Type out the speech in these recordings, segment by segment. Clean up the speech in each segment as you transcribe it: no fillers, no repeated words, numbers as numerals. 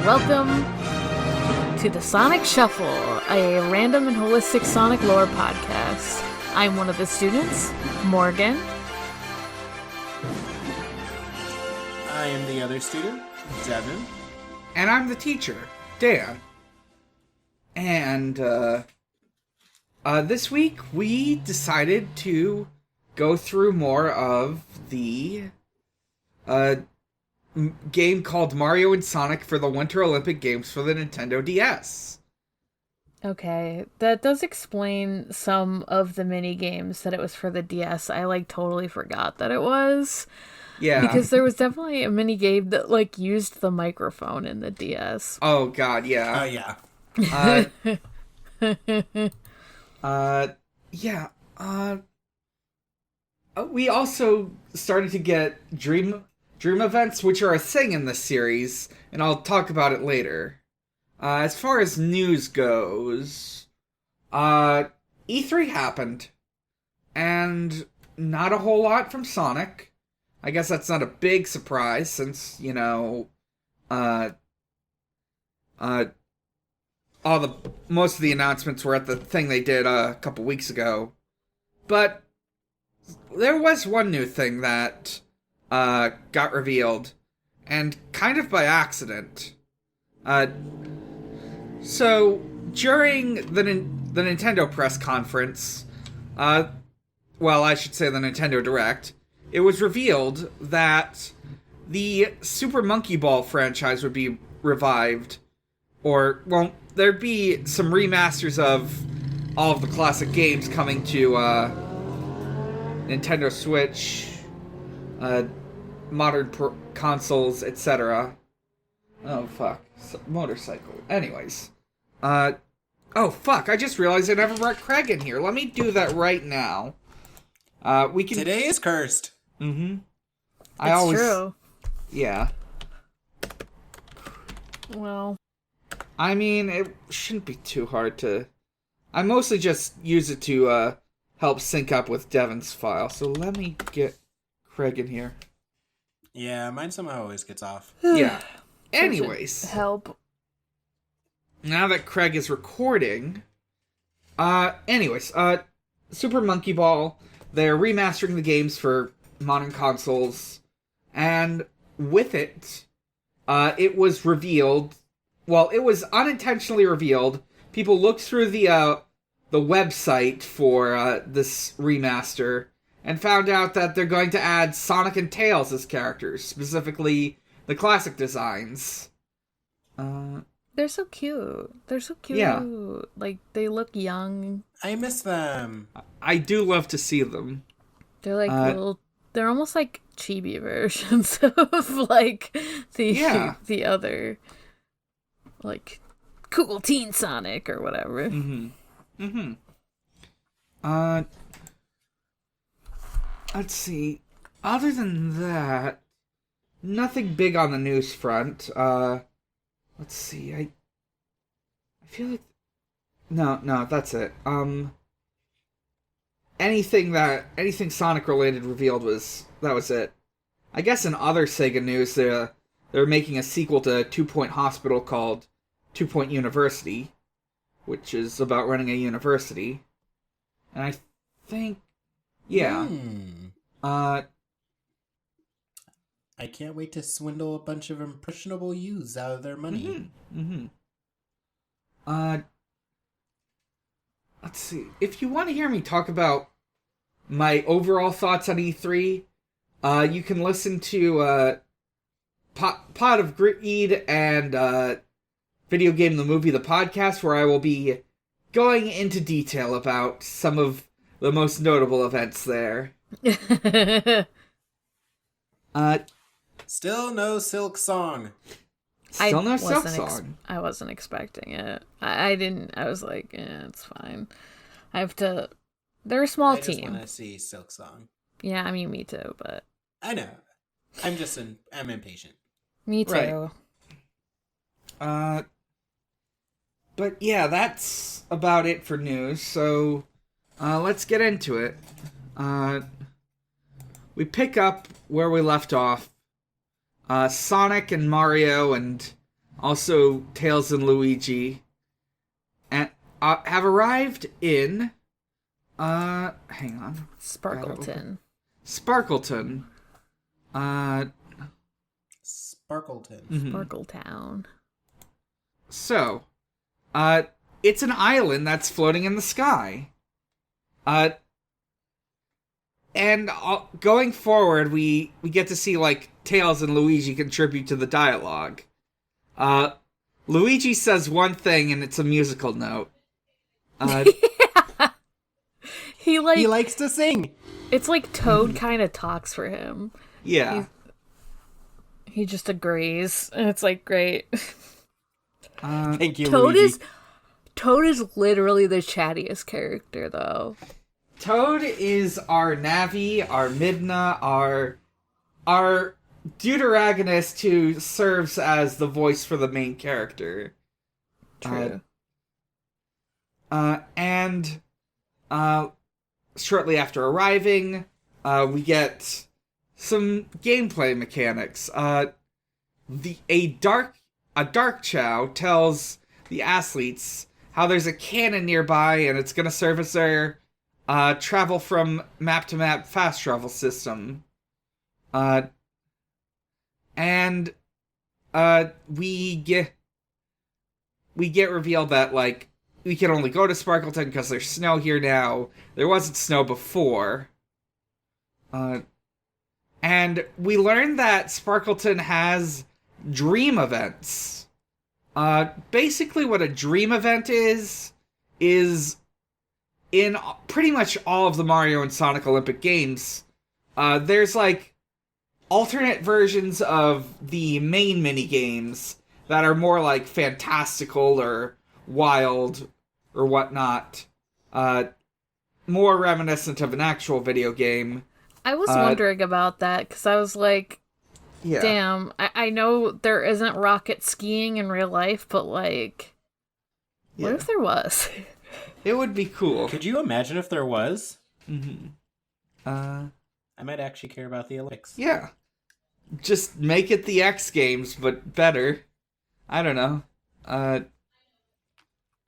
welcome to the Sonic Shuffle, a random and holistic Sonic lore podcast. I'm one of the students, Morgan. I am the other student, Devon. And I'm the teacher, Dan. And, this week we decided to go through more of the, game called Mario and Sonic for the Winter Olympic Games for the Nintendo DS. Okay, that does explain some of the mini games that it was for the DS. I, totally forgot that it was. Yeah. Because there was definitely a mini game that, used the microphone in the DS. Oh, God, yeah. Yeah. We also started to get dream events, which are a thing in this series, and I'll talk about it later. As far as news goes, E3 happened, and not a whole lot from Sonic. I guess that's not a big surprise, since, most of the announcements were at the thing they did a couple weeks ago. But there was one new thing that got revealed, and kind of by accident. So during the Nintendo press conference, I should say the Nintendo Direct, it was revealed that the Super Monkey Ball franchise would be revived, there'd be some remasters of all of the classic games coming to Nintendo Switch, modern consoles, etc. Oh, fuck. Motorcycle. Anyways. Oh, fuck. I just realized I never brought Craig in here. Let me do that right now. Today is cursed. Mm-hmm. It's true. Yeah. Well. I mean, it shouldn't be too hard to... I mostly just use it to, help sync up with Devon's file. So let me get Craig in here. Yeah, mine somehow always gets off. Yeah. Anyways. Help. Now that Craig is recording... Super Monkey Ball, they're remastering the games for modern consoles, and with it, it was revealed... Well, it was unintentionally revealed. People looked through the website for this remaster and found out that they're going to add Sonic and Tails as characters, specifically the classic designs. They're so cute. Yeah. They look young. I miss them. I do love to see them. They're little... They're almost like chibi versions of, the other... cool teen Sonic or whatever. Let's see. Other than that, nothing big on the news front. Let's see. I feel like... No, that's it. Anything Sonic related revealed was it. I guess in other Sega news, they're making a sequel to 2 Point Hospital called 2 Point University, which is about running a university. And I think, yeah. I can't wait to swindle a bunch of impressionable youths out of their money. Let's see. If you want to hear me talk about my overall thoughts on E3, you can listen to Pot of Greed and Video Game the Movie the Podcast, where I will be going into detail about some of the most notable events there. Still no Silk Song. Still no Silk Song. I wasn't expecting it. I didn't. I was like, it's fine. I have to... They're a small team. I just want to see Silk Song. Yeah, I mean, me too, but... I know. I'm impatient. Me too. Right. But yeah, that's about it for news, so let's get into it. We pick up where we left off. Sonic and Mario and also Tails and Luigi, and have arrived in, hang on. Sparkleton. Sparkleton. Sparkleton. Sparkletown. So, it's an island that's floating in the sky. And going forward, we get to see, like, Tails and Luigi contribute to the dialogue. Luigi says one thing, and it's a musical note. He likes to sing. It's like Toad kind of talks for him. Yeah. He just agrees, and it's like great. Thank you, Luigi. Toad is literally the chattiest character, though. Toad is our Navi, our Midna, our deuteragonist who serves as the voice for the main character. True. And shortly after arriving, we get some gameplay mechanics. A dark chow tells the athletes how there's a cannon nearby and it's gonna serve as their travel from map to map fast travel system. And we get revealed that, like, we can only go to Sparkleton because there's snow here now. There wasn't snow before. And we learned that Sparkleton has dream events. Basically what a dream event is in pretty much all of the Mario and Sonic Olympic games, there's, like, alternate versions of the main mini-games that are more, like, fantastical or wild or whatnot. More reminiscent of an actual video game. I was wondering about that, because I was like, yeah. damn, I know there isn't rocket skiing in real life, but, like, what if there was? It would be cool. Could you imagine if there was? Mm-hmm. I might actually care about the Olympics. Yeah. Just make it the X Games, but better. I don't know.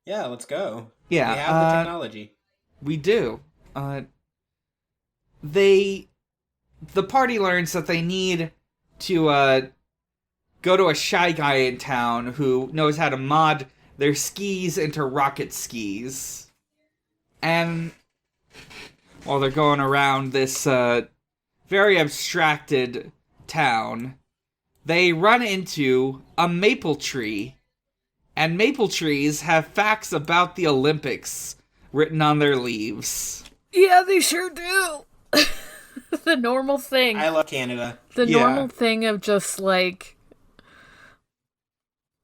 Yeah, let's go. Yeah. We have the technology. We do. The party learns that they need to go to a shy guy in town who knows how to mod their skis into rocket skis. And while they're going around this very abstracted town, they run into a maple tree. And maple trees have facts about the Olympics written on their leaves. Yeah, they sure do. The normal thing. I love Canada. The normal thing of just, like,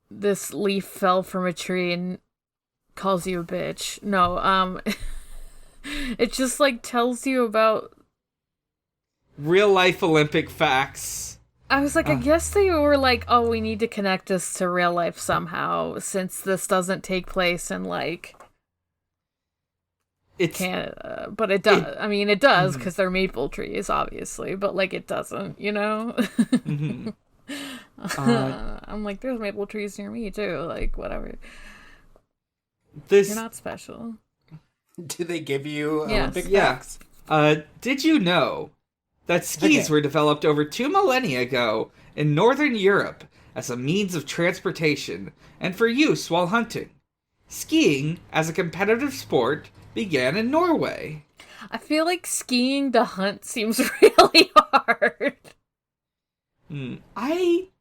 this leaf fell from a tree and calls you a bitch. No, it just, like, tells you about real life Olympic facts. I was like, I guess they were like, oh, we need to connect this to real life somehow, since this doesn't take place in, like, Canada. But it does. I mean, it does, because they're maple trees, obviously, but, like, it doesn't, you know? Mm-hmm. I'm like, there's maple trees near me, too. Like, whatever. You're not special. Do they give you Olympic facts? Did you know that skis were developed over 2 millennia ago in Northern Europe as a means of transportation and for use while hunting? Skiing, as a competitive sport, began in Norway. I feel like skiing to hunt seems really hard. Maybe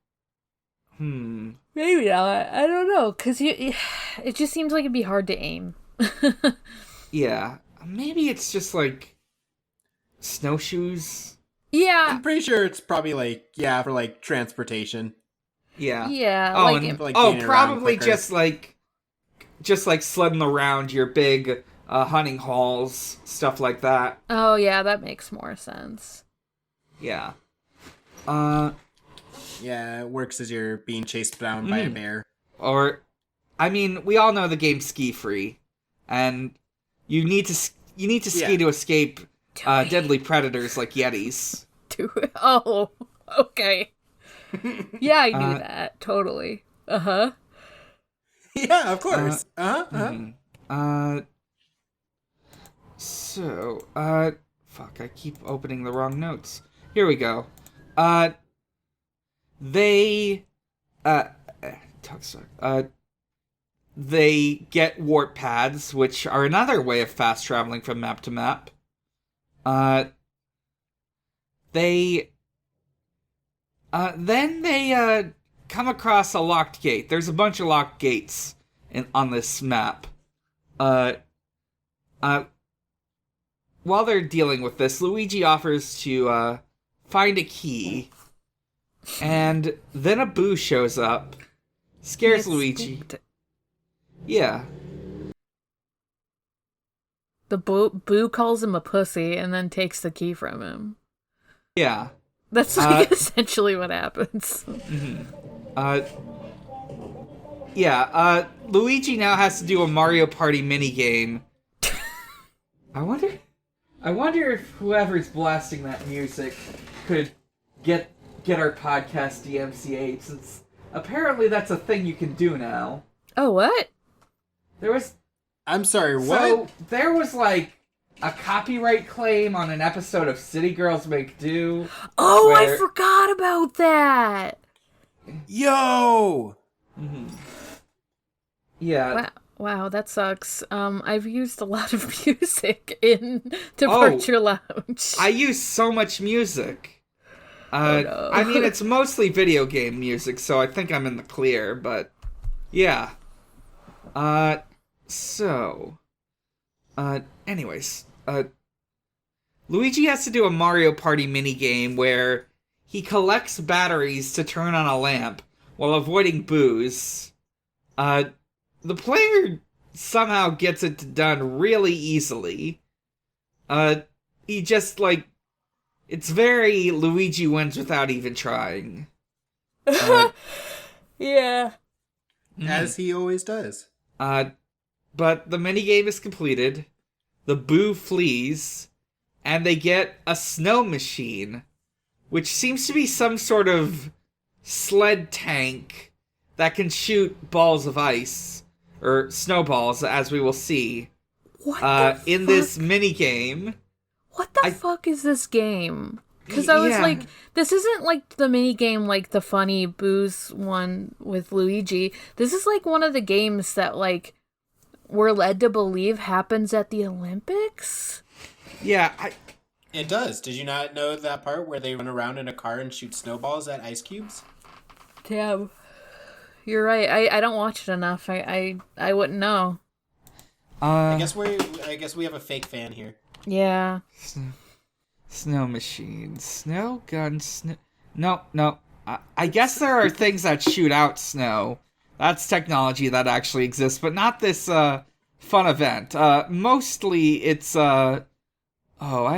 not. I don't know, because it just seems like it'd be hard to aim. Yeah. Maybe it's just, like, snowshoes. Yeah. I'm pretty sure it's probably, like, for, like, transportation. Yeah. Yeah. Oh, like, and, like probably just like sledding around your big hunting halls, stuff like that. Oh, yeah, that makes more sense. Yeah. Yeah, it works as you're being chased down by a bear. Or, I mean, we all know the game Ski Free, and you need to ski to escape deadly predators like yetis. Oh, okay. Yeah, I knew that. Totally. Uh-huh. Yeah, of course. Fuck, I keep opening the wrong notes. Here we go. They, they get warp pads, which are another way of fast traveling from map to map. Then they come across a locked gate. There's a bunch of locked gates on this map. While they're dealing with this, Luigi offers to find a key, and then a boo shows up, scares Luigi. Yeah. The boo calls him a pussy and then takes the key from him. Yeah. That's like essentially what happens. Luigi now has to do a Mario Party minigame. I wonder if whoever's blasting that music could get our podcast DMCA'd, since apparently that's a thing you can do now. Oh, what? I'm sorry, what? So, there was like a copyright claim on an episode of City Girls Make Do. Oh, I forgot about that! Yo! Yeah. Wow, that sucks. I've used a lot of music in Departure Lounge. I use so much music. No. I mean, it's mostly video game music, so I think I'm in the clear, but yeah. Anyways, Luigi has to do a Mario Party minigame where he collects batteries to turn on a lamp while avoiding boos. The player somehow gets it done really easily. He just, it's very Luigi wins without even trying. Yeah. As he always does. But the minigame is completed, the boo flees, and they get a snow machine, which seems to be some sort of sled tank that can shoot balls of ice, or snowballs, as we will see, in this minigame. What the fuck is this game? Because I was like, this isn't like the minigame like the funny booze one with Luigi. This is like one of the games that like we're led to believe happens at the Olympics. Yeah, It does. Did you not know that part where they run around in a car and shoot snowballs at ice cubes? Damn. You're right. I don't watch it enough. I wouldn't know. I guess we have a fake fan here. Yeah. Snow machine, snow gun, No. I guess there are things that shoot out snow. That's technology that actually exists, but not this fun event. Mostly it's I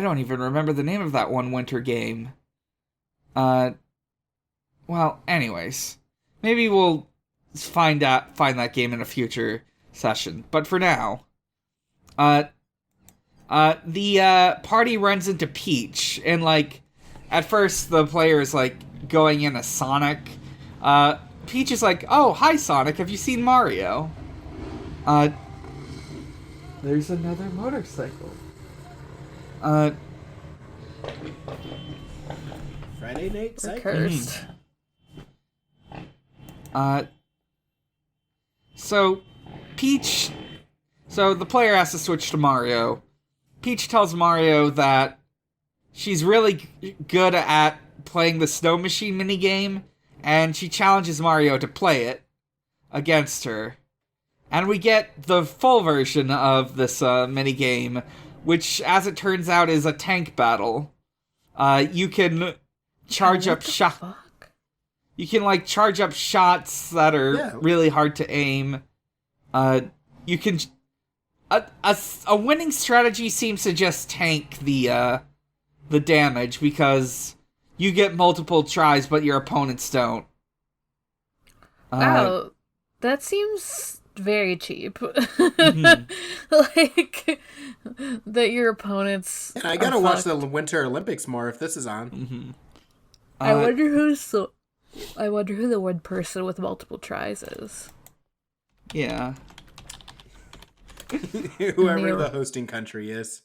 don't even remember the name of that one winter game. Well, anyways, maybe we'll find that game in a future session. But for now, the party runs into Peach, and at first the player is going in as Sonic. Peach is like, "Oh, hi Sonic, have you seen Mario?" There's another motorcycle. Friday night cycle. Cursed. So the player has to switch to Mario. Peach tells Mario that she's really good at playing the snow machine minigame, and she challenges Mario to play it against her. And we get the full version of this minigame, which, as it turns out, is a tank battle. You can charge up shots. You can charge up shots that are really hard to aim. You can. A winning strategy seems to just tank the damage, because you get multiple tries, but your opponents don't. Wow, that seems very cheap. That your opponents. And I gotta watch the Winter Olympics more if this is on. I wonder I wonder who the one person with multiple tries is. Yeah. Whoever the hosting country is.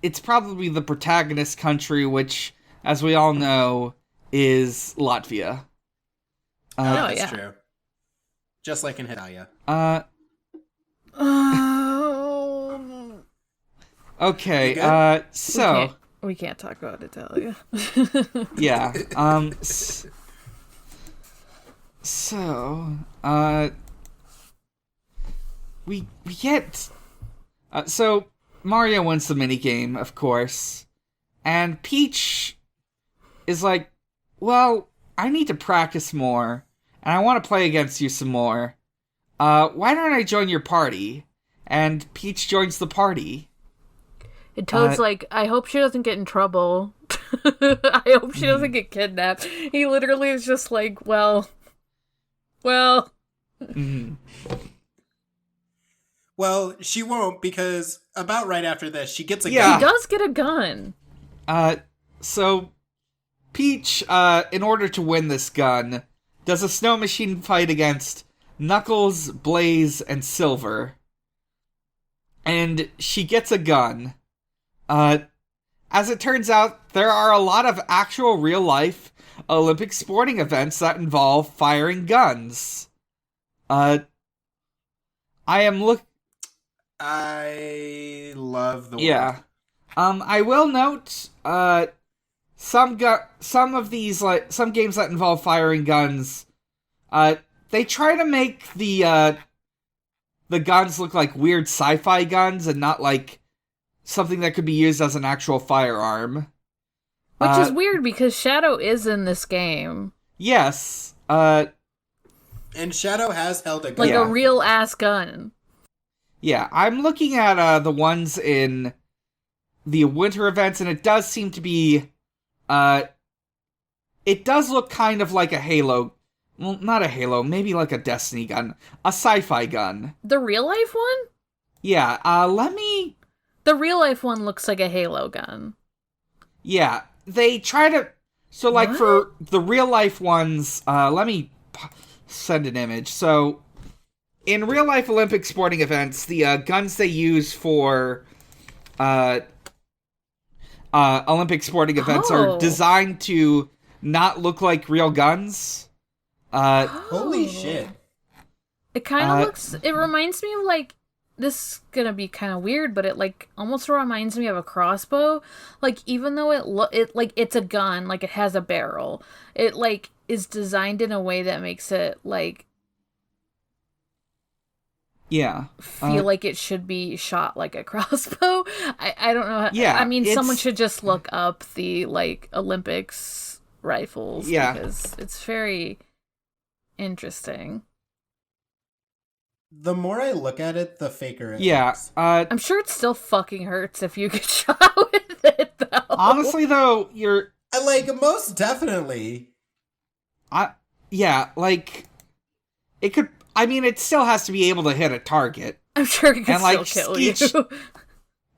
It's probably the protagonist country, which, as we all know, is Latvia. That's true. Just like in Hidaya. Okay, so... We can't talk about Italia. Yeah, we get... so, Mario wins the minigame, of course, and Peach is like, well, I need to practice more, and I want to play against you some more. Why don't I join your party? And Peach joins the party. And Toad's like, I hope she doesn't get in trouble. I hope she doesn't get kidnapped. He literally is just like, well. Mm-hmm. Well, she won't, because about right after this, she gets a gun. She does get a gun. So Peach, in order to win this gun, does a snow machine fight against Knuckles, Blaze, and Silver. And she gets a gun. As it turns out, there are a lot of actual real-life Olympic sporting events that involve firing guns. I love the word. Yeah. I will note, some games that involve firing guns, they try to make the guns look like weird sci-fi guns and not like something that could be used as an actual firearm. Which is weird because Shadow is in this game. Yes. And Shadow has held a gun. Like a real ass gun. Yeah, I'm looking at the ones in the winter events, and it does seem to be, it does look kind of like a Halo. Well, not a Halo, maybe like a Destiny gun. A sci-fi gun. The real life one? Yeah, The real life one looks like a Halo gun. Yeah, they try to... So, like, for the real life ones, let me send an image. So, in real life Olympic sporting events, the guns they use for Olympic sporting events are designed to not look like real guns. Holy shit. It kind of looks... It reminds me of, like... This is gonna be kind of weird, but it, like, almost reminds me of a crossbow. Like, even though it's a gun, like, it has a barrel. It, like, is designed in a way that makes it, like... Yeah. Feel like it should be shot like a crossbow. I don't know. Yeah. I mean, someone should just look up the, like, Olympics rifles. Yeah. Because it's very interesting. The more I look at it, the faker it looks. I'm sure it still fucking hurts if you get shot with it, though. Honestly, though, you're... most definitely. Yeah, like, it could... I mean, it still has to be able to hit a target. I'm sure it can still kill you.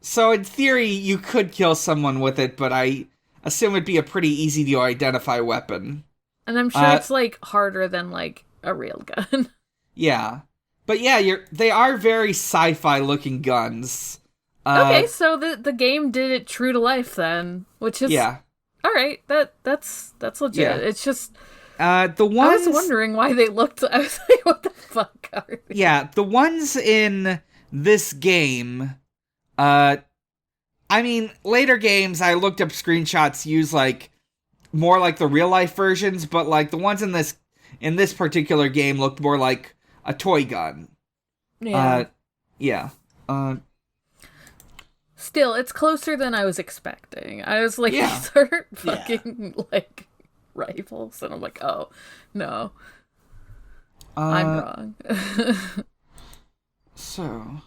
So, in theory, you could kill someone with it, but I assume it'd be a pretty easy-to-identify weapon. And I'm sure it's, like, harder than, like, a real gun. Yeah. But yeah, they are very sci-fi looking guns. Okay, so the game did it true to life then, which is all right. That's legit. Yeah. It's just the ones I was wondering why they looked. I was like, what the fuck are they? Yeah, the ones in this game. I mean, later games I looked up screenshots use like more like the real life versions, but like the ones in this particular game looked more like a toy gun. Yeah. Yeah. Still, it's closer than I was expecting. I was like, these are fucking, like, rifles. And I'm like, oh, no. I'm wrong. So,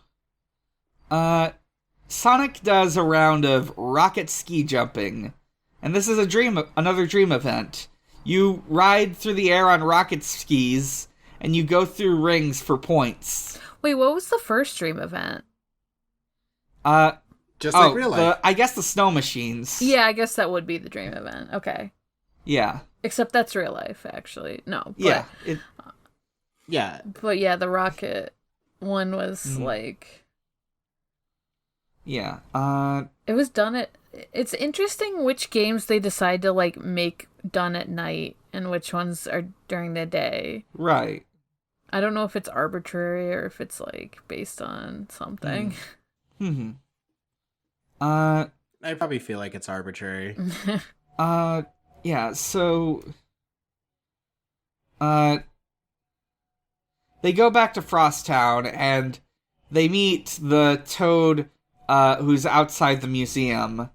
Sonic does a round of rocket ski jumping. And this is another dream event. You ride through the air on rocket skis, and you go through rings for points. Wait, what was the first dream event? Just like real life. I guess the snow machines. Yeah, I guess that would be the dream event. Okay. Yeah. Except that's real life, actually. No. But, yeah. But yeah, the rocket one was like... Yeah. It was done at... It's interesting which games they decide to, like, make done at night and which ones are during the day. Right. I don't know if it's arbitrary or if it's, like, based on something. Mm-hmm. I probably feel like it's arbitrary. Yeah, so... They go back to Frosttown, and they meet the Toad, who's outside the museum.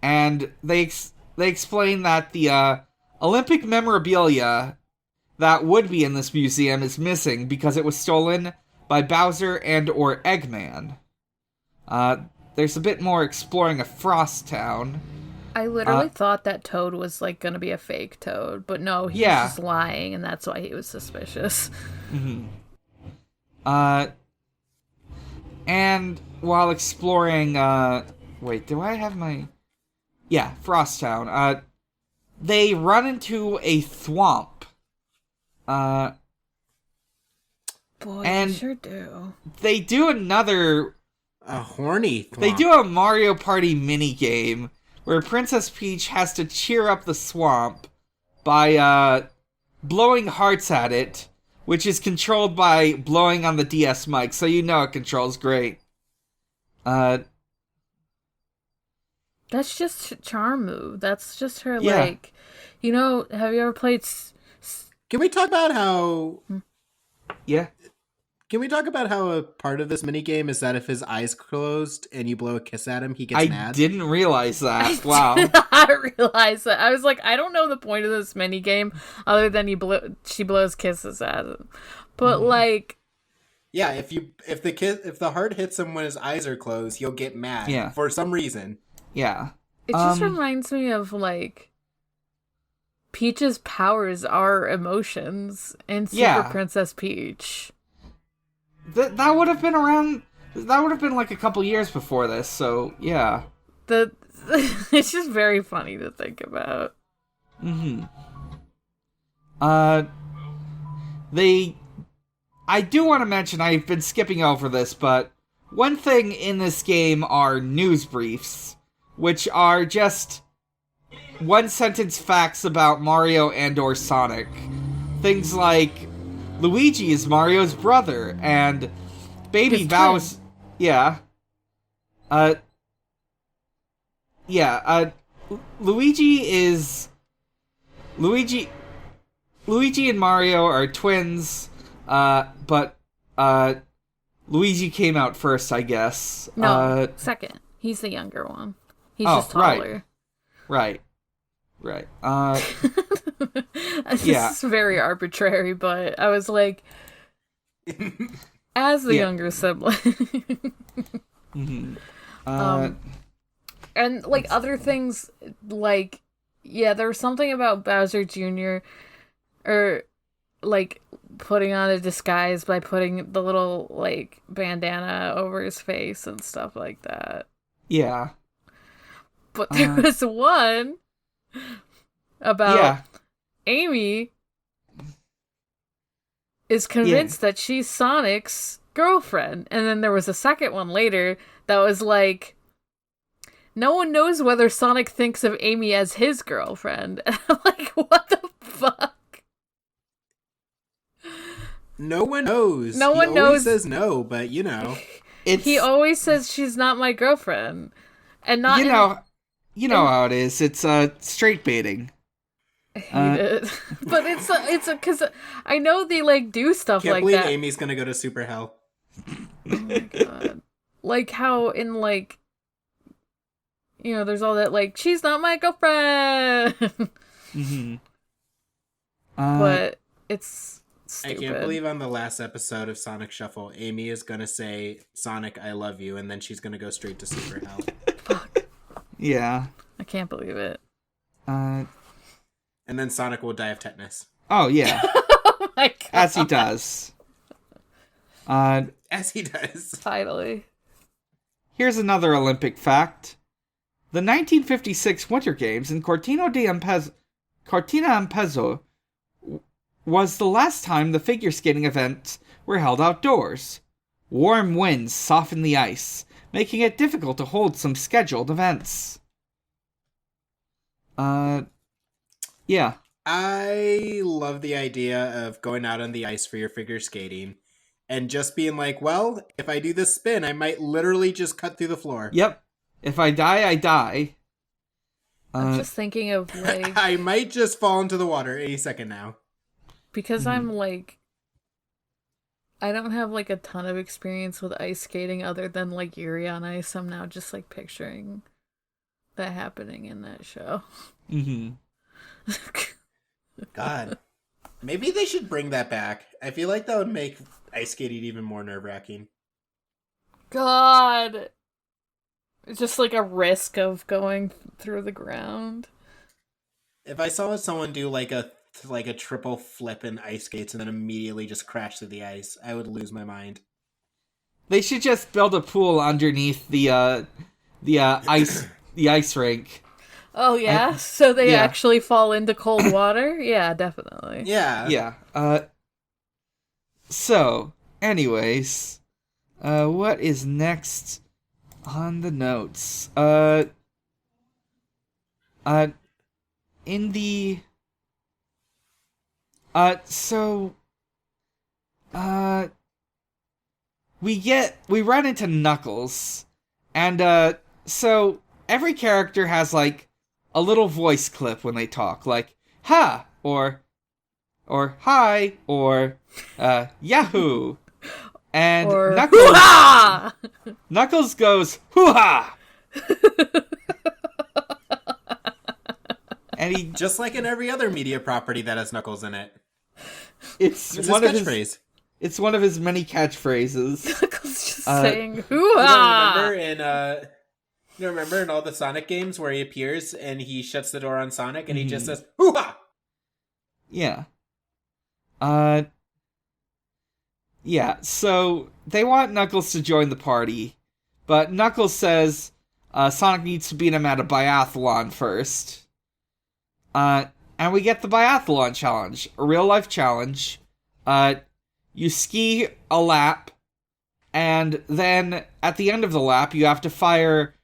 And they explain that the, Olympic memorabilia that would be in this museum is missing because it was stolen by Bowser and or Eggman. There's a bit more exploring of Frosttown. I literally thought that Toad was, like, gonna be a fake Toad, but no, he was just lying, and that's why he was suspicious. Mm-hmm. And while exploring, wait, do I have my... Yeah, Frosttown. They run into a thwomp. Boy, and they sure do. They do another... A horny thwomp. They do a Mario Party minigame where Princess Peach has to cheer up the swamp by, blowing hearts at it, which is controlled by blowing on the DS mic, so you know it controls great. That's just charm move. That's just her, like... You know, have you ever played... Can we talk about how... Yeah? Can we talk about how a part of this minigame is that if his eyes closed and you blow a kiss at him, he gets mad? I didn't realize that. Wow. I did not realize that. I was like, I don't know the point of this minigame other than she blows kisses at him. But like... Yeah, if the heart hits him when his eyes are closed, he'll get mad for some reason. Yeah. It just reminds me of, like, Peach's powers are emotions in Super Princess Peach. That would have been around... That would have been, like, a couple years before this, so, yeah. It's just very funny to think about. Mm-hmm. I do want to mention, I've been skipping over this, but one thing in this game are news briefs, which are just one-sentence facts about Mario and or Sonic. Things like, Luigi is Mario's brother, and Baby Bowser... Yeah. Luigi and Mario are twins, but Luigi came out first, I guess. No, second. He's the younger one. He's just taller. Right. This is very arbitrary, but I was like, as the younger sibling. Mm-hmm. And, like, other things, like, there was something about Bowser Jr., or, like, putting on a disguise by putting the little, like, bandana over his face and stuff like that. Yeah. But there was one about Amy is convinced that she's Sonic's girlfriend. And then there was a second one later that was like, no one knows whether Sonic thinks of Amy as his girlfriend. And I'm like, what the fuck? No one knows. No one knows. He always says no, but you know. He always says she's not my girlfriend. And not You know how it is. It's straight baiting. I hate it. But it's because I know they, like, do stuff like that. Can't believe Amy's gonna go to Super Hell. Oh my god. Like how in, like, you know, there's all that, like, she's not my girlfriend. Mm-hmm. But it's stupid. I can't believe on the last episode of Sonic Shuffle, Amy is gonna say, Sonic, I love you, and then she's gonna go straight to Super Hell. Fuck. Yeah. I can't believe it. And then Sonic will die of tetanus. Oh, yeah. Oh my god. As he does. As he does. Finally. Here's another Olympic fact. The 1956 Winter Games in Cortina Cortina and Pezzo was the last time the figure skating events were held outdoors. Warm winds softened the ice, making it difficult to hold some scheduled events. Yeah. I love the idea of going out on the ice for your figure skating and just being like, well, if I do this spin, I might literally just cut through the floor. Yep. If I die, I die. I'm just thinking of, like... I might just fall into the water any second now. Because I'm, like... I don't have, like, a ton of experience with ice skating other than, like, Yuri on Ice. I'm now just, like, picturing that happening in that show. Mm-hmm. God. Maybe they should bring that back. I feel like that would make ice skating even more nerve-wracking. God! It's just, like, a risk of going through the ground. If I saw someone do, like a triple flip in ice skates and then immediately just crash through the ice, I would lose my mind. They should just build a pool underneath the ice rink. Oh yeah, so they actually fall into cold water? Yeah, definitely. Yeah. Yeah. So, anyways, what is next on the notes? In the we run into Knuckles, and so every character has like a little voice clip when they talk, like "ha" or "hi" or "yahoo," and or Knuckles hoo-ha! Knuckles goes "hoo-ha," and he just like in every other media property that has Knuckles in it. It's his one of catchphrase. It's one of his many catchphrases. Knuckles just saying hoo-ha! You remember in all the Sonic games where he appears and he shuts the door on Sonic and he just says hoo-ha! Yeah. Yeah, so they want Knuckles to join the party, but Knuckles says Sonic needs to beat him at a biathlon first. And we get the biathlon challenge, a real-life challenge. You ski a lap, and then at the end of the lap, you have to fire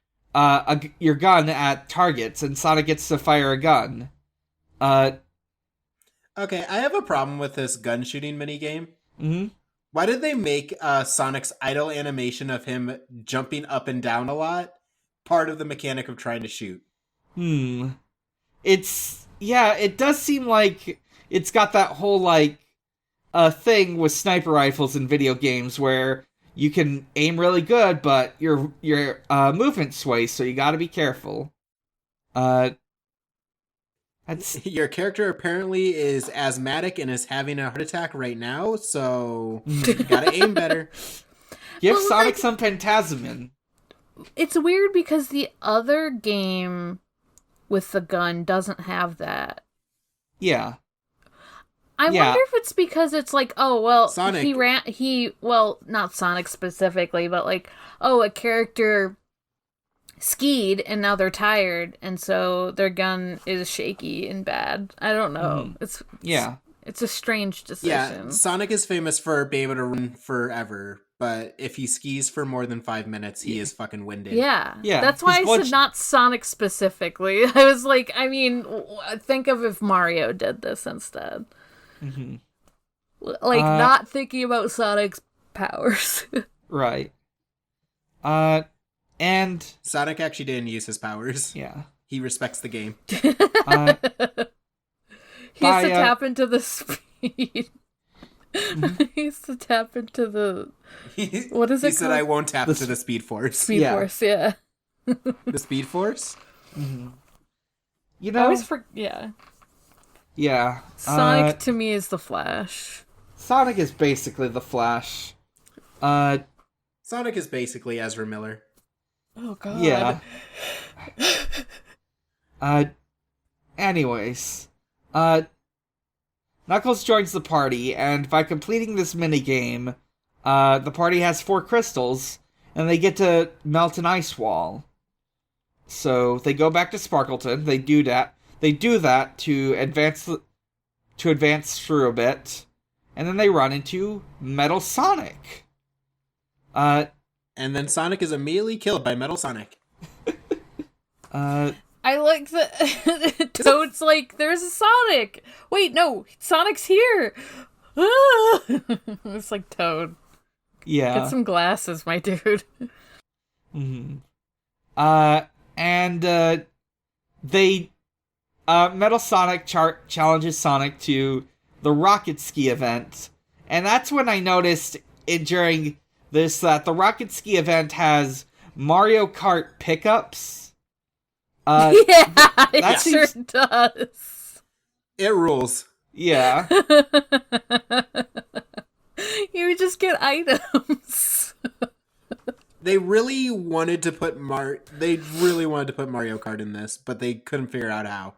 your gun at targets, and Sonic gets to fire a gun. Okay, I have a problem with this gun shooting minigame. Mm-hmm. Why did they make Sonic's idle animation of him jumping up and down a lot part of the mechanic of trying to shoot? It does seem like it's got that whole, like, thing with sniper rifles in video games where you can aim really good, but your movement sways, so you gotta be careful. Your character apparently is asthmatic and is having a heart attack right now, so you gotta aim better. Give Sonic some Pentazemin. It's weird because the other game with the gun doesn't have that. Yeah. I wonder if it's because it's like, oh, well, Sonic. not Sonic specifically, but like, oh, a character skied and now they're tired and so their gun is shaky and bad. I don't know. It's a strange decision. Yeah, Sonic is famous for being able to run forever, but if he skis for more than 5 minutes, he is fucking winded. Yeah. That's why I said not Sonic specifically. I was like, I mean, think of if Mario did this instead. Mm-hmm. Like, not thinking about Sonic's powers. Right. And Sonic actually didn't use his powers. Yeah. He respects the game. He has to tap into the speed. He has to tap into the... What is it called? He said, I won't tap into the Speed Force. Speed Force, yeah. The Speed Force? Mm-hmm. You know... Yeah. Sonic to me is the Flash. Sonic is basically the Flash. Sonic is basically Ezra Miller. Oh, God. Yeah. Anyways. Knuckles joins the party, and by completing this minigame, the party has 4 crystals, and they get to melt an ice wall. So, they go back to Sparkleton, they do that. they do that to advance through a bit, and then they run into Metal Sonic. And then Sonic is immediately killed by Metal Sonic. I like the Toad's like, there's a Sonic. Wait, no, Sonic's here. It's like Toad. Yeah. Get some glasses, my dude. Mm-hmm. And they Metal Sonic challenges Sonic to the Rocket Ski event, and that's when I noticed during this that the Rocket Ski event has Mario Kart pickups. Yeah, it sure does. It rules. Yeah. You just get items. They really wanted to put Mario Kart in this, but they couldn't figure out how.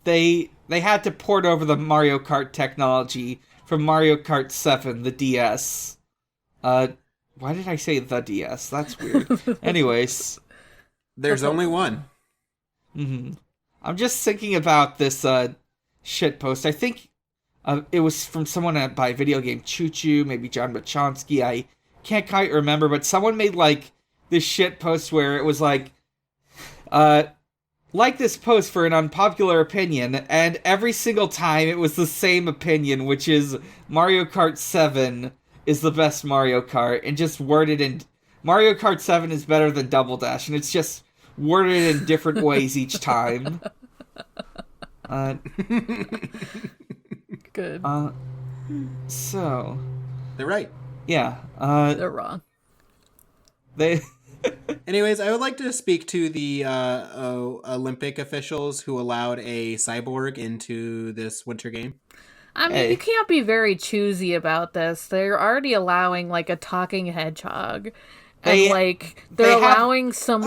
They had to port over the Mario Kart technology from Mario Kart 7, the DS. Why did I say the DS? That's weird. Anyways. There's only one. Mm-hmm. I'm just thinking about this shitpost. I think it was from someone by Video Game Choo Choo, maybe John Bachonsky. I can't quite remember, but someone made like this shitpost where it was like this post for an unpopular opinion, and every single time it was the same opinion, which is Mario Kart 7 is the best Mario Kart, and just worded in Mario Kart 7 is better than Double Dash, and it's just worded in different ways each time. Good. So they're right. Yeah. They're wrong. They. Anyways, I would like to speak to the Olympic officials who allowed a cyborg into this winter game. I mean, you can't be very choosy about this. They're already allowing, like, a talking hedgehog. And, they're allowing some,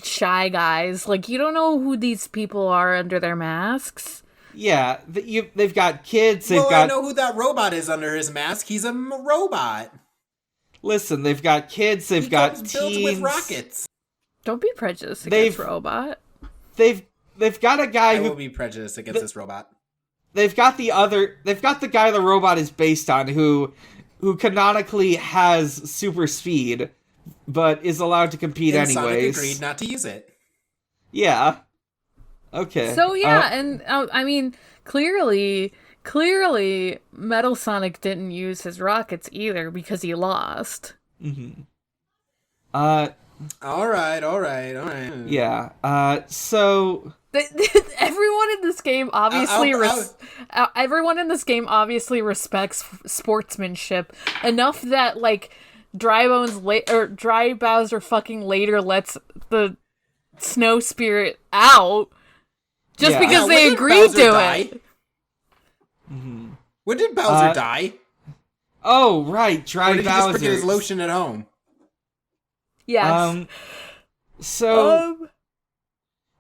shy guys. Like, you don't know who these people are under their masks. Yeah, they've got kids. I know who that robot is under his mask. He's a robot. Listen, they've got kids. They've got teens. Built with rockets. Don't be prejudiced against robot. They've got a guy who will be prejudiced against this robot. They've got the guy the robot is based on who canonically has super speed, but is allowed to compete anyways. Sonic agreed not to use it. Yeah. Okay. So and I mean, clearly, Metal Sonic didn't use his rockets either because he lost. Mm-hmm. All right. Yeah. So everyone in this game obviously everyone in this game obviously respects sportsmanship enough that like Dry Bowser fucking later lets the snow spirit out just because they agreed to it. Mm-hmm. When did Bowser die? Oh, right, Dry Bowser. Or did he just forget his lotion at home? Yes.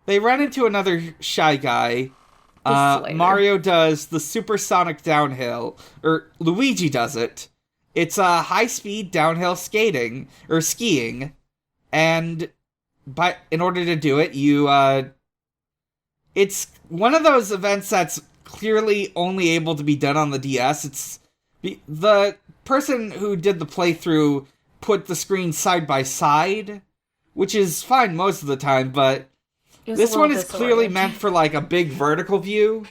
They run into another shy guy. Mario does the supersonic downhill, or Luigi does it. It's high-speed downhill skiing, and in order to do it, it's one of those events that's clearly only able to be done on the DS. It's the person who did the playthrough put the screen side by side, which is fine most of the time, but this one is clearly meant for like a big vertical view.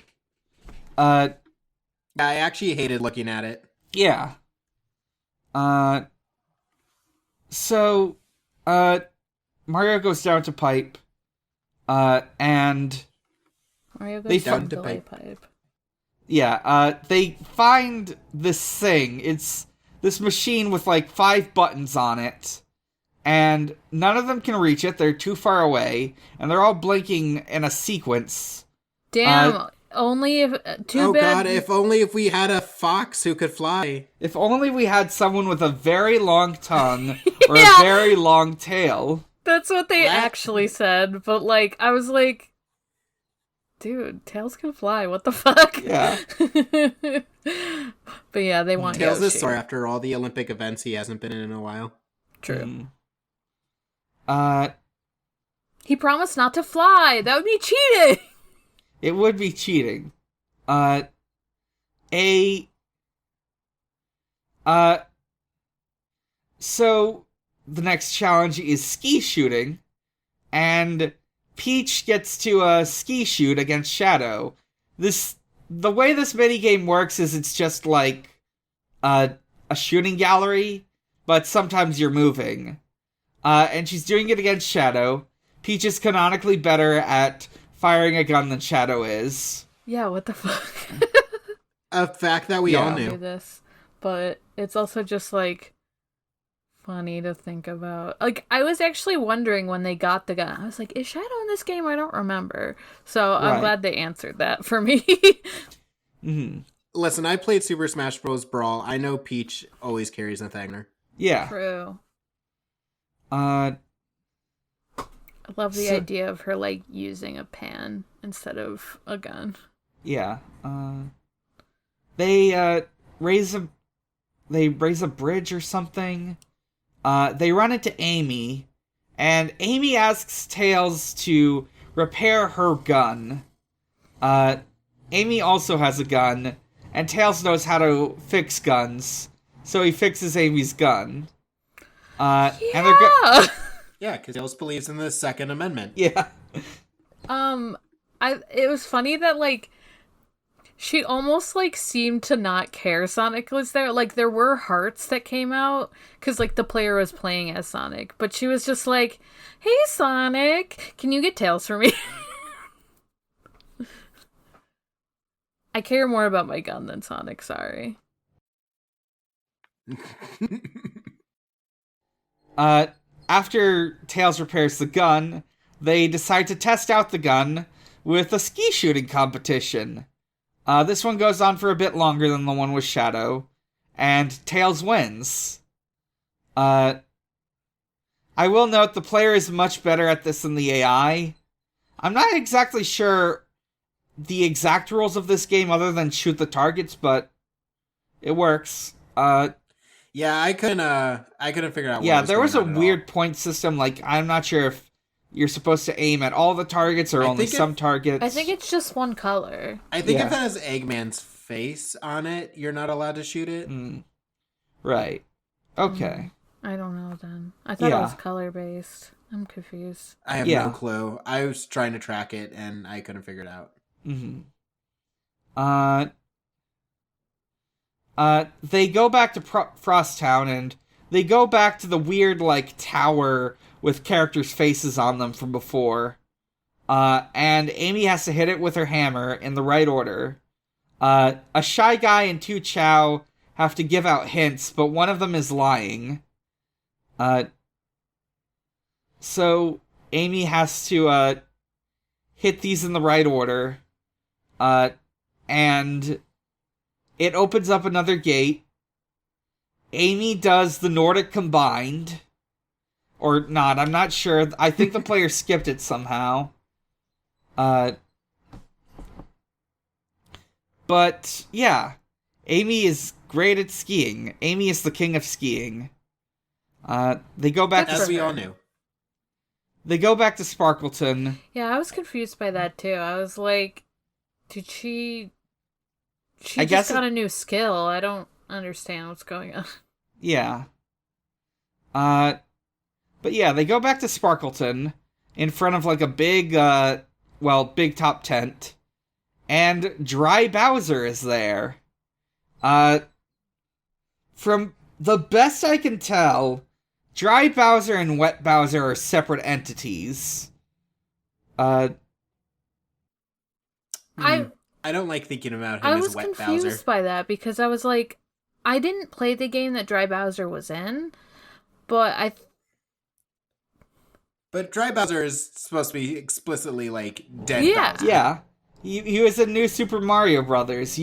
I actually hated looking at it. Yeah. So Mario goes down to pipe, and Mario goes down to pipe. Yeah, they find this thing. It's this machine with like 5 buttons on it, and none of them can reach it. They're too far away, and they're all blinking in a sequence. Damn, only if... Too bad. God, if only if we had a fox who could fly. If only we had someone with a very long tongue or a very long tail. That's what they actually said, but like, I was like, dude, tails can fly, what the fuck? Yeah. But yeah, they want Tails Yoshi. is sore after all the Olympic events he hasn't been in a while. True. Mm. He promised not to fly. That would be cheating. It would be cheating. Uh, so the next challenge is ski shooting, and Peach gets to ski shoot against Shadow. The way this minigame works is it's just like a shooting gallery, but sometimes you're moving. And she's doing it against Shadow. Peach is canonically better at firing a gun than Shadow is. Yeah, what the fuck? A fact that we all Do knew. this, but it's also just like funny to think about. Like, I was actually wondering when they got the gun. I was like, is Shadow in this game? I don't remember. So I'm glad they answered that for me. Mm-hmm. Listen, I played Super Smash Bros. Brawl. I know Peach always carries Nathaniel. Yeah. True. I love the idea of her, like, using a pan instead of a gun. Yeah. They raise a bridge or something. They run into Amy, and Amy asks Tails to repair her gun. Amy also has a gun, and Tails knows how to fix guns, so he fixes Amy's gun. And they're Yeah, because Tails believes in the Second Amendment. Yeah. It was funny that, like, she almost, like, seemed to not care Sonic was there. Like, there were hearts that came out, because, like, the player was playing as Sonic. But she was just like, hey, Sonic, can you get Tails for me? I care more about my gun than Sonic, sorry. After Tails repairs the gun, they decide to test out the gun with a ski shooting competition. This one goes on for a bit longer than the one with Shadow, and Tails wins. I will note the player is much better at this than the AI. I'm not exactly sure the exact rules of this game other than shoot the targets, but it works. Yeah, I couldn't figure out. Yeah, there was a weird point system. Like, I'm not sure if you're supposed to aim at all the targets or only some targets. I think it's just one color. I think if it has Eggman's face on it, you're not allowed to shoot it. Right. Okay. I don't know then. I thought it was color based. I'm confused. I have no clue. I was trying to track it and I couldn't figure it out. They go back to Frost Town, and they go back to the weird, like, tower with characters' faces on them from before. And Amy has to hit it with her hammer in the right order. A Shy Guy and 2 Chow have to give out hints, but one of them is lying. So Amy has to hit these in the right order. And it opens up another gate. Amy does the Nordic Combined. Or not, I'm not sure. I think the player skipped it somehow. But, yeah. Amy is great at skiing. Amy is the king of skiing. They go back as we all knew. They go back to Sparkleton. Yeah, I was confused by that too. I was like, did she just got a new skill. I don't understand what's going on. Yeah. But yeah, they go back to Sparkleton in front of like a big big top tent. And Dry Bowser is there. From the best I can tell, Dry Bowser and Wet Bowser are separate entities. I don't like thinking about him as Wet Bowser. I was confused by that because I was like, I didn't play the game that Dry Bowser was in, but But Dry Bowser is supposed to be explicitly like dead Bowser. Yeah. He was in New Super Mario Brothers.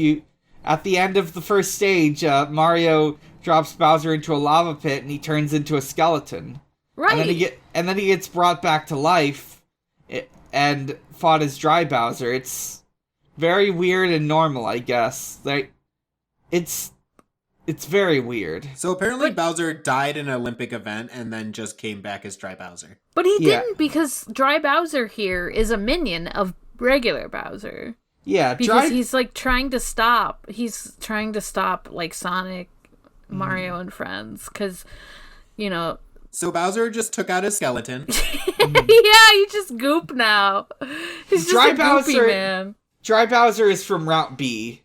At the end of the first stage, Mario drops Bowser into a lava pit and he turns into a skeleton. Right. And then he gets brought back to life and fought as Dry Bowser. It's very weird and normal, I guess. It's very weird. So apparently Bowser died in an Olympic event and then just came back as Dry Bowser. But he didn't, because Dry Bowser here is a minion of regular Bowser. Yeah, because he's like trying to stop. He's trying to stop like Sonic, Mario, and friends because, you know. So Bowser just took out his skeleton. Yeah, he's just goop now. He's just a goopy man. Dry Bowser is from Route B.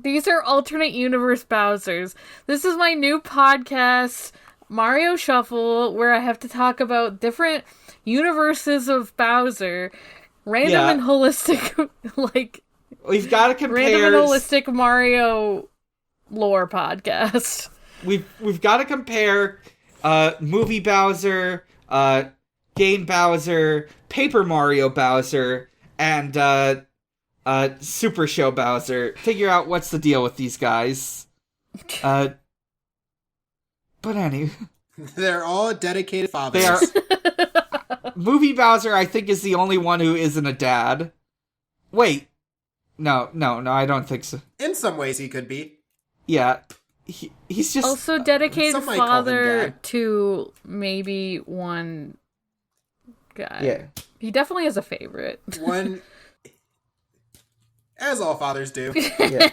These are alternate universe Bowsers. This is my new podcast, Mario Shuffle, where I have to talk about different universes of Bowser. Random and holistic, like... We've got to compare... Random and holistic Mario lore podcast. We've got to compare movie Bowser, game Bowser, Paper Mario Bowser, and Super Show Bowser. Figure out what's the deal with these guys. But anyway... They're all dedicated fathers. They are... Movie Bowser, I think, is the only one who isn't a dad. Wait. No, I don't think so. In some ways, he could be. Yeah. He's just... Also dedicated father to maybe one guy. Yeah. He definitely has a favorite. One... As all fathers do. Yeah.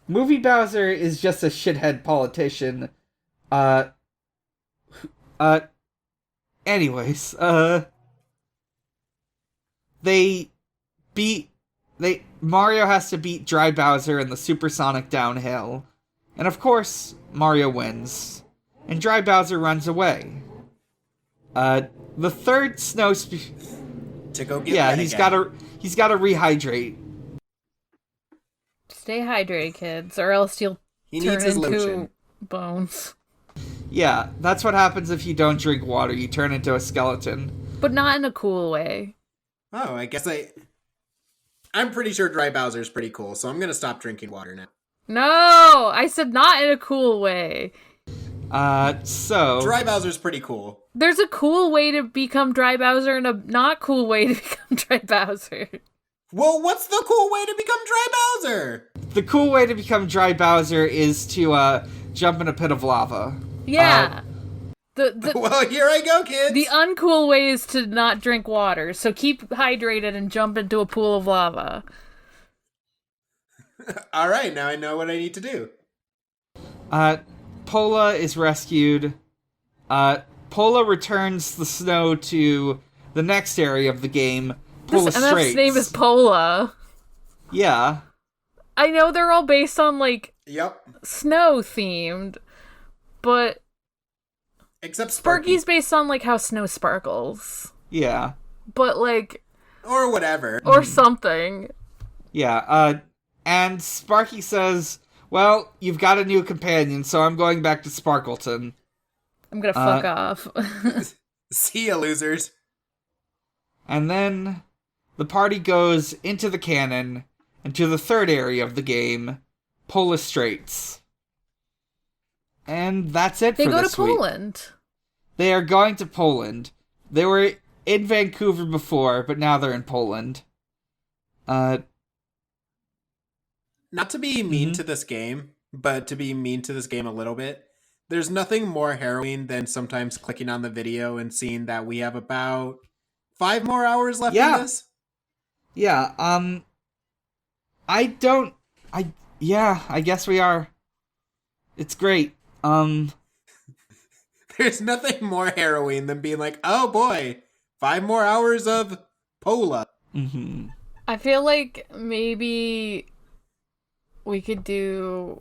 Movie Bowser is just a shithead politician. Anyways, Mario has to beat Dry Bowser in the Supersonic Downhill. And of course, Mario wins. And Dry Bowser runs away. The third snow to go get he's gotta rehydrate. Stay hydrated, kids, or else you'll turn into lotion. Bones. Yeah, that's what happens if you don't drink water. You turn into a skeleton. But not in a cool way. Oh, I guess I'm pretty sure Dry Bowser's pretty cool, so I'm gonna stop drinking water now. No! I said not in a cool way. So... Dry Bowser's pretty cool. There's a cool way to become Dry Bowser and a not cool way to become Dry Bowser. Well, what's the cool way to become Dry Bowser? The cool way to become Dry Bowser is to, jump in a pit of lava. Yeah. Well, here I go, kids. The uncool way is to not drink water, so keep hydrated and jump into a pool of lava. All right, now I know what I need to do. Pola is rescued. Pola returns the snow to the next area of the game, Pola Straits. MF's name is Pola. Yeah. I know they're all based on, like, yep, snow-themed, but... Except Sparky. Sparky's based on, like, how snow sparkles. Yeah. But, like... Or whatever. Or something. Yeah, and Sparky says, well, you've got a new companion, so I'm going back to Sparkleton. I'm gonna fuck off. See ya, losers. And then the party goes into the cannon and to the third area of the game, Pola Straits. And that's it for this week. They go to Poland. They are going to Poland. They were in Vancouver before, but now they're in Poland. Not to be mean to this game, but to be mean to this game a little bit, there's nothing more harrowing than sometimes clicking on the video and seeing that we have about 5 more hours left in this. Yeah, I guess we are. It's great. There's nothing more harrowing than being like, oh boy, 5 more hours of Pola. Mm-hmm. I feel like maybe we could do...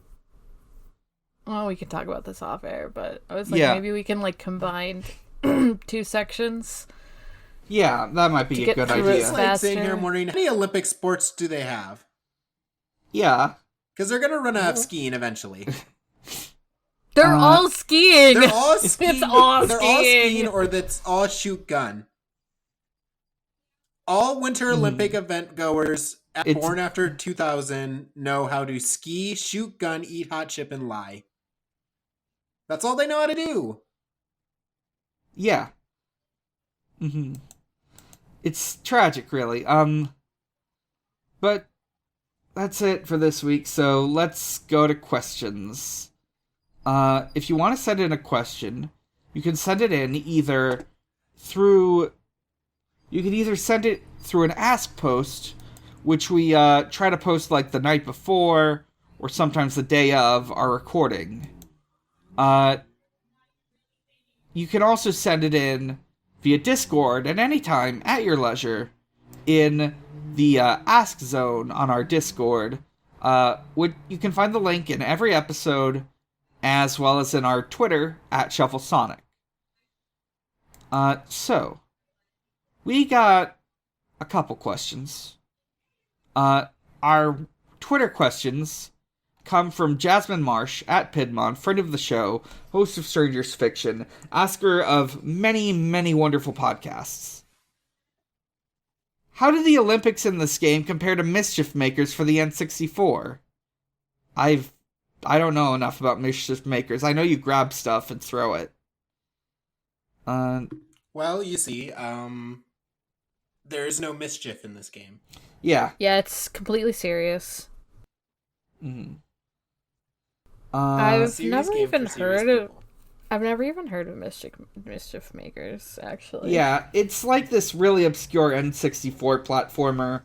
Well, we could talk about this off air, but I was like, maybe we can, like, combine 2 sections. Yeah, that might be a good idea. It's like sitting here wondering, how many Olympic sports do they have? Yeah. Because they're going to run out of skiing eventually. They're all skiing! They're all skiing. It's all they're skiing. all skiing, or that's all shoot gun. All Winter Olympic event goers born after 2000 know how to ski, shoot gun, eat hot chip, and lie. That's all they know how to do. Yeah. Mm-hmm. It's tragic, really. But that's it for this week, so let's go to questions. If you want to send in a question, you can send it in either through you can either send it through an Ask post, which we try to post like the night before or sometimes the day of our recording. You can also send it in via Discord at any time at your leisure in the Ask Zone on our Discord. You can find the link in every episode, as well as in our Twitter at ShuffleSonic. So, we got a couple questions. Our Twitter questions come from Jasmine Marsh at Pidmon, friend of the show, host of Strangers Fiction, asker of many, many wonderful podcasts. How do the Olympics in this game compare to Mischief Makers for the N64? I don't know enough about Mischief Makers. I know you grab stuff and throw it. Well, you see, there is no mischief in this game. Yeah. Yeah, it's completely serious. Mm-hmm. I've never even heard of Mischief Makers, actually. Yeah, it's like this really obscure N64 platformer.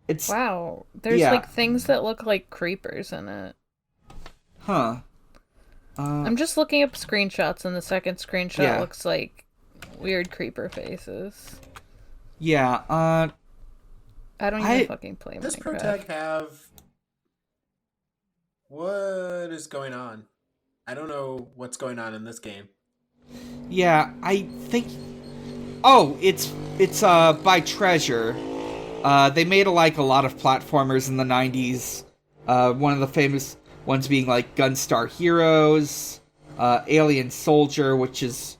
It's wow. There's like things that look like creepers in it. Huh. I'm just looking up screenshots, and the second screenshot looks like weird creeper faces. Yeah, I don't even fucking play Does Minecraft. Protag have... What is going on? I don't know what's going on in this game. Yeah, I think... Oh, it's by Treasure. They made a lot of platformers in the 90s. One of the famous ones being like Gunstar Heroes, Alien Soldier, which is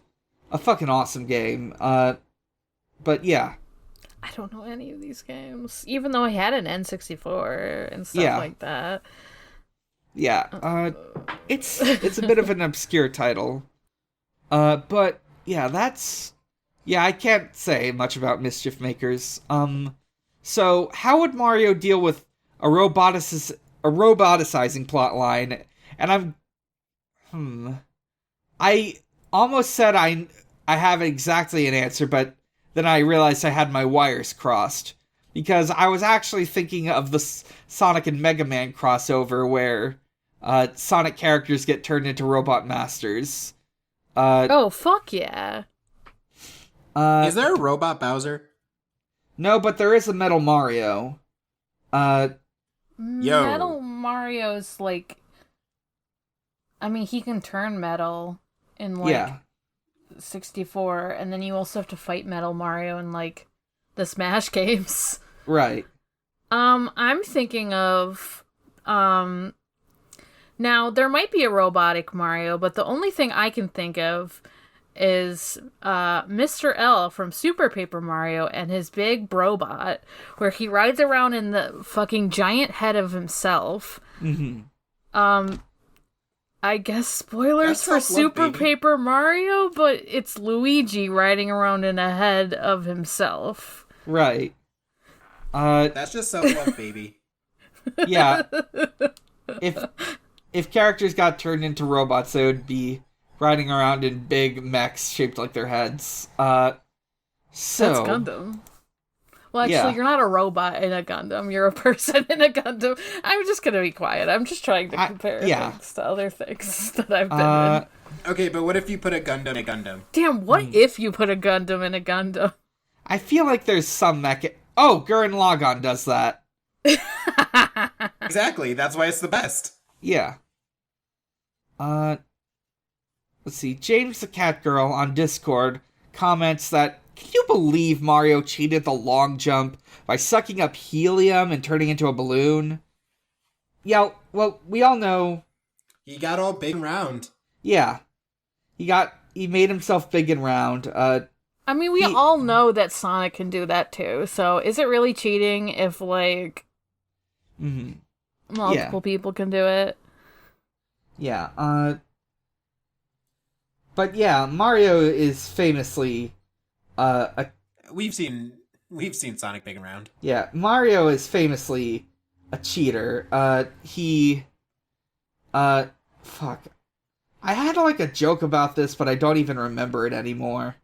a fucking awesome game. But yeah. I don't know any of these games, even though I had an N64 and stuff like that. Yeah, it's a bit of an obscure title. But yeah, I can't say much about Mischief Makers. So how would Mario deal with a roboticizing plotline? And I almost said I have exactly an answer, but then I realized I had my wires crossed. Because I was actually thinking of the Sonic and Mega Man crossover where Sonic characters get turned into robot masters. Oh, fuck yeah. Is there a robot Bowser? No, but there is a Metal Mario. Metal Mario's like... I mean, he can turn metal in, 64, and then you also have to fight Metal Mario in, the Smash games. Right. I'm thinking of... Now, there might be a robotic Mario, but the only thing I can think of is Mr. L from Super Paper Mario and his big brobot, where he rides around in the fucking giant head of himself. Mm-hmm. I guess spoilers for Super Paper Mario, but it's Luigi riding around in a head of himself. Right. That's just self-love, baby. Yeah. If characters got turned into robots, they would be riding around in big mechs shaped like their heads. So that's Gundam. Well, actually, you're not a robot in a Gundam. You're a person in a Gundam. I'm just going to be quiet. I'm just trying to compare things to other things that I've been in. Okay, but what if you put a Gundam in a Gundam? Damn, what if you put a Gundam in a Gundam? I feel like there's some mech... Oh, Gurren Lagann does that. Exactly, that's why it's the best. Yeah. Let's see. James the Cat Girl on Discord comments that, can you believe Mario cheated the long jump by sucking up helium and turning into a balloon? Yeah, well, we all know... He got all big and round. Yeah. He made himself big and round. I mean, we all know that Sonic can do that too, so is it really cheating if, multiple people can do it? Yeah, but yeah, Mario is famously We've seen Sonic big and round. Yeah, Mario is famously a cheater. Fuck. I had a joke about this, but I don't even remember it anymore.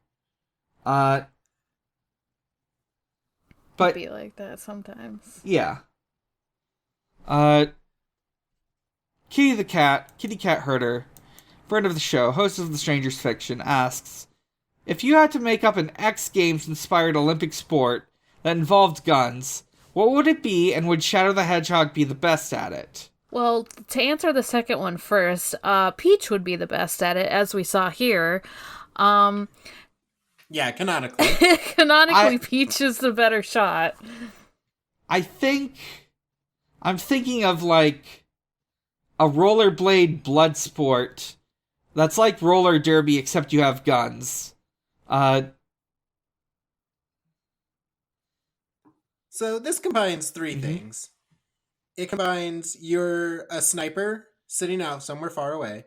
but be like that sometimes. Yeah. Kitty Cat Herder, friend of the show, host of The Stranger's Fiction, asks, if you had to make up an X Games-inspired Olympic sport that involved guns, what would it be, and would Shadow the Hedgehog be the best at it? Well, to answer the second one first, Peach would be the best at it, as we saw here. Yeah, canonically. Peach is the better shot. I'm thinking of, like, a rollerblade blood sport that's like roller derby, except you have guns. So this combines three things. It combines you're a sniper sitting out somewhere far away.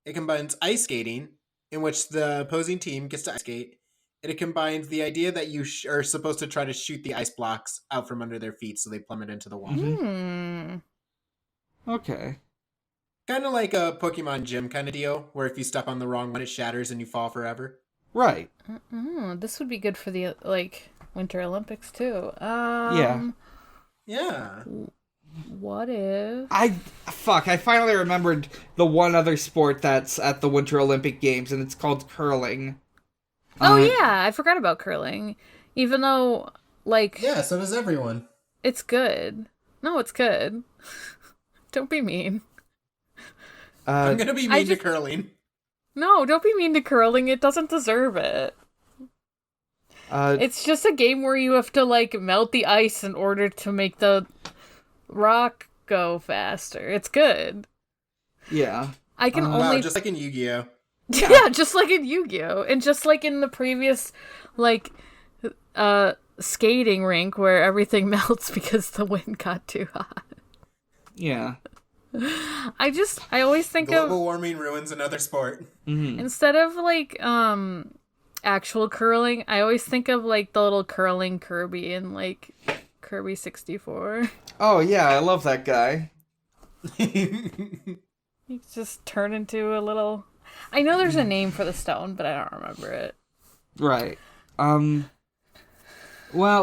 It combines ice skating, in which the opposing team gets to ice skate. And it combines the idea that you are supposed to try to shoot the ice blocks out from under their feet so they plummet into the water. Okay. Kind of like a Pokemon gym kind of deal, where if you step on the wrong one, it shatters and you fall forever. Right. This would be good for the, Winter Olympics, too. Yeah. What if... I finally remembered the one other sport that's at the Winter Olympic Games, and it's called curling. Oh, yeah, I forgot about curling. Even though, Yeah, so does everyone. It's good. No, it's good. Don't be mean. I'm gonna be mean to curling. No, don't be mean to curling. It doesn't deserve it. It's just a game where you have to, melt the ice in order to make the rock go faster. It's good. Yeah. I can only... just like in Yu-Gi-Oh! Yeah, just like in Yu-Gi-Oh! And just like in the previous, skating rink where everything melts because the wind got too hot. Yeah. I always think Global warming ruins another sport. Instead of, actual curling, I always think of, the little curling Kirby in, Kirby 64. Oh, yeah, I love that guy. He just turned into a little... I know there's a name for the stone, but I don't remember it. Right. Well,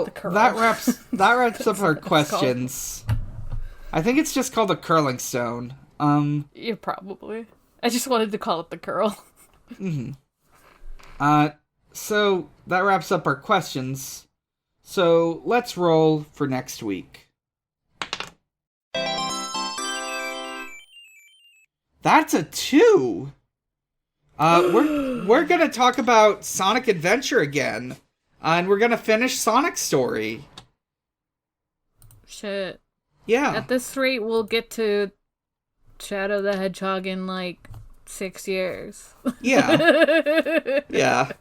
that wraps up our questions. I think it's just called a curling stone. Yeah, probably. I just wanted to call it the curl. So that wraps up our questions. So let's roll for next week. That's a 2. We're gonna talk about Sonic Adventure again, and we're gonna finish Sonic's story. Shit. Yeah. At this rate, we'll get to Shadow the Hedgehog in 6 years. Yeah. Yeah.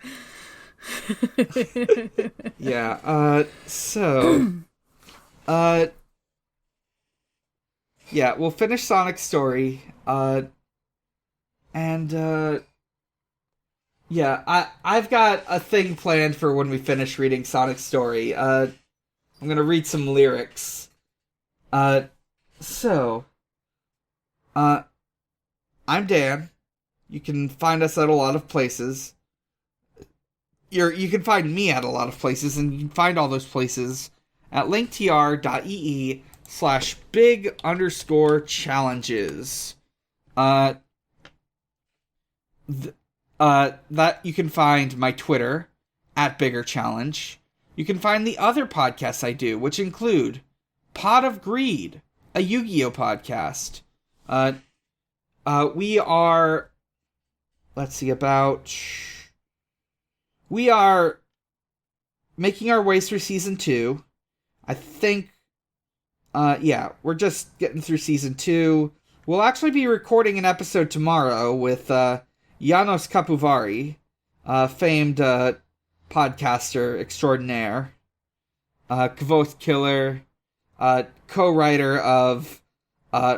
Yeah. Yeah, we'll finish Sonic's story. Yeah, I've got a thing planned for when we finish reading Sonic's story. I'm gonna read some lyrics. I'm Dan. You can find us at a lot of places. You can find me at a lot of places, and you can find all those places at linktr.ee/big_challenges. That you can find my Twitter at Bigger Challenge. You can find the other podcasts I do, which include Pot of Greed, a Yu-Gi-Oh podcast. We are making our way through season 2. I think, we're just getting through season 2. We'll actually be recording an episode tomorrow with, Janos Kapuvari, famed, podcaster extraordinaire, Kvoth Killer, co-writer of,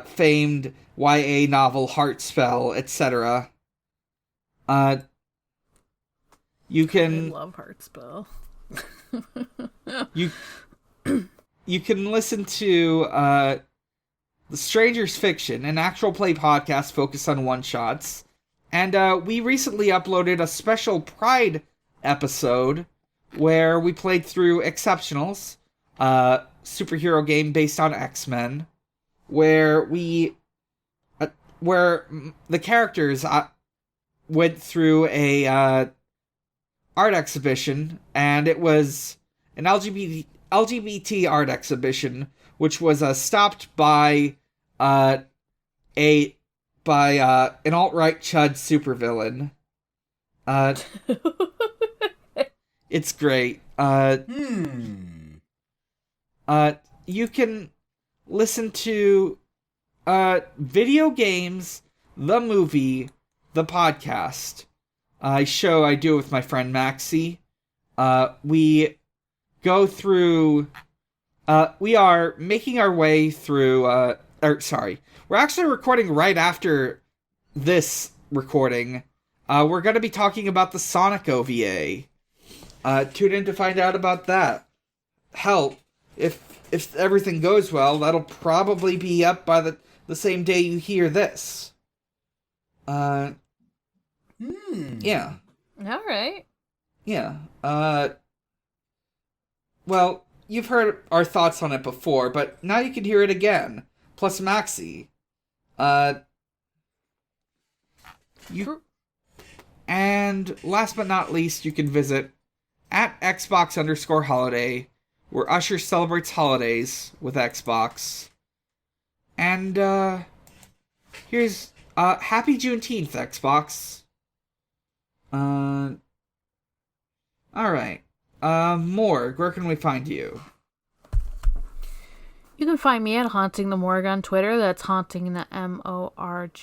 famed YA novel Heartspell, etc. You can... I love Heartspell. You can listen to The Stranger's Fiction, an actual play podcast focused on one-shots. And we recently uploaded a special Pride episode where we played through Exceptionals, superhero game based on X-Men, where where the characters went through a art exhibition, and it was an LGBT art exhibition, which was stopped by an alt-right chud supervillain. It's great. You can listen to video games, the movie, the podcast. Show I do with my friend Maxie. We go through. We are making our way through. We're actually recording right after this recording. We're going to be talking about the Sonic OVA. Tune in to find out about that. Hell, if everything goes well, that'll probably be up by the same day you hear this. Yeah. All right. Yeah. Well, you've heard our thoughts on it before, but now you can hear it again. Plus Maxie. And last but not least, you can visit at Xbox_holiday, where Usher celebrates holidays with Xbox. And, here's, happy Juneteenth, Xbox. Alright. Morg, where can we find you? You can find me at Haunting the Morg on Twitter. That's Haunting the MORG.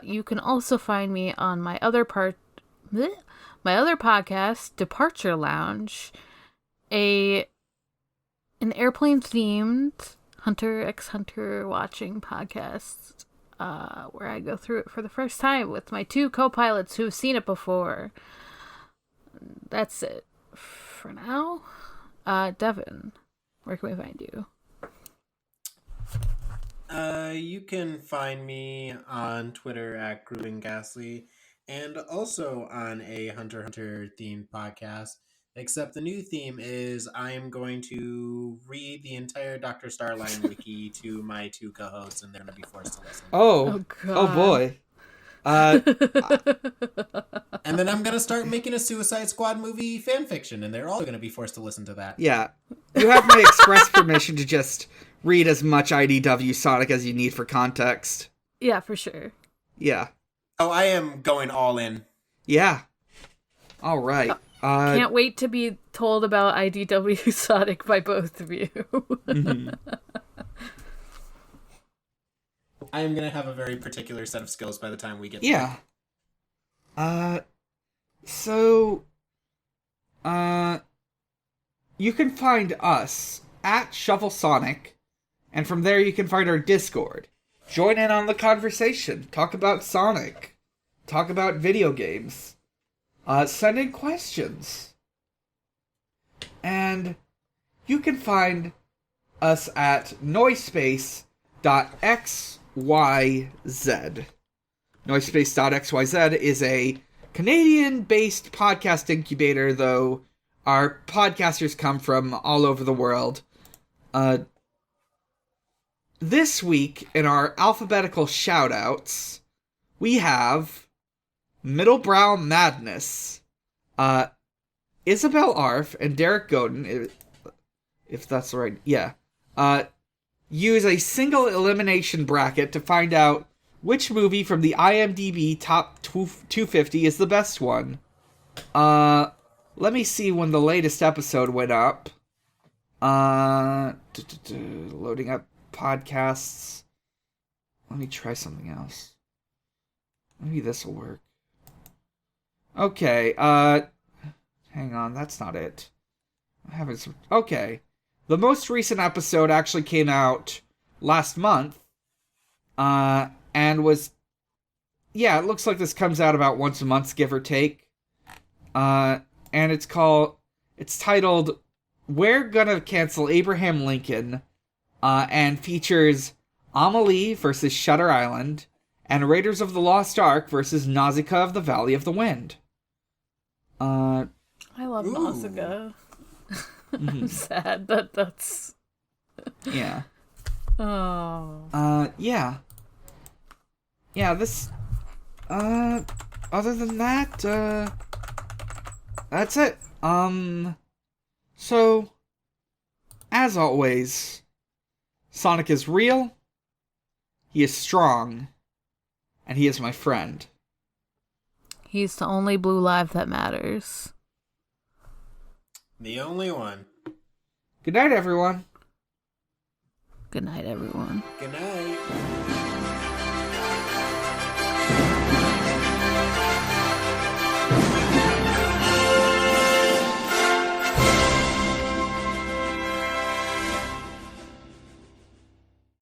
You can also find me on my other podcast, Departure Lounge, an airplane themed Hunter x Hunter watching podcast, where I go through it for the first time with my two co-pilots who've seen it before. That's it for now. Devon, where can we find you? You can find me on Twitter at Grooving Ghastly, and also on a Hunter x Hunter themed podcast. Except the new theme is I am going to read the entire Dr. Starline wiki to my two co-hosts, and they're going to be forced to listen. Oh boy. And then I'm going to start making a Suicide Squad movie fan fiction, and they're all going to be forced to listen to that. Yeah. You have my express permission to just read as much IDW Sonic as you need for context. Yeah, for sure. Yeah. Oh, I am going all in. Yeah. All right. Can't wait to be told about IDW Sonic by both of you. Mm-hmm. I am going to have a very particular set of skills by the time we get there. You can find us at Shuffle Sonic, and from there you can find our Discord. Join in on the conversation. Talk about Sonic. Talk about video games. Send in questions. And you can find us at noisepace.xyz. Noisepace.xyz is a Canadian-based podcast incubator, though our podcasters come from all over the world. This week, in our alphabetical shoutouts, we have Middlebrow Madness, Isabel Arf, and Derek Godin, if that's right, yeah, use a single elimination bracket to find out which movie from the IMDb top 250 is the best one. Let me see when the latest episode went up. Loading up podcasts. Let me try something else. Maybe this will work. Okay, hang on, that's not it. I'm having some... Okay. The most recent episode actually came out last month, and was... Yeah, it looks like this comes out about once a month, give or take. And it's titled, We're Gonna Cancel Abraham Lincoln, and features Amelie versus Shutter Island, and Raiders of the Lost Ark versus Nausicaa of the Valley of the Wind. I love Nausicaa. I'm sad that's... Yeah. Oh. Yeah. Yeah, this... Other than that, that's it. So... As always, Sonic is real, he is strong, and he is my friend. He's the only blue life that matters. The only one. Good night, everyone. Good night, everyone. Good night.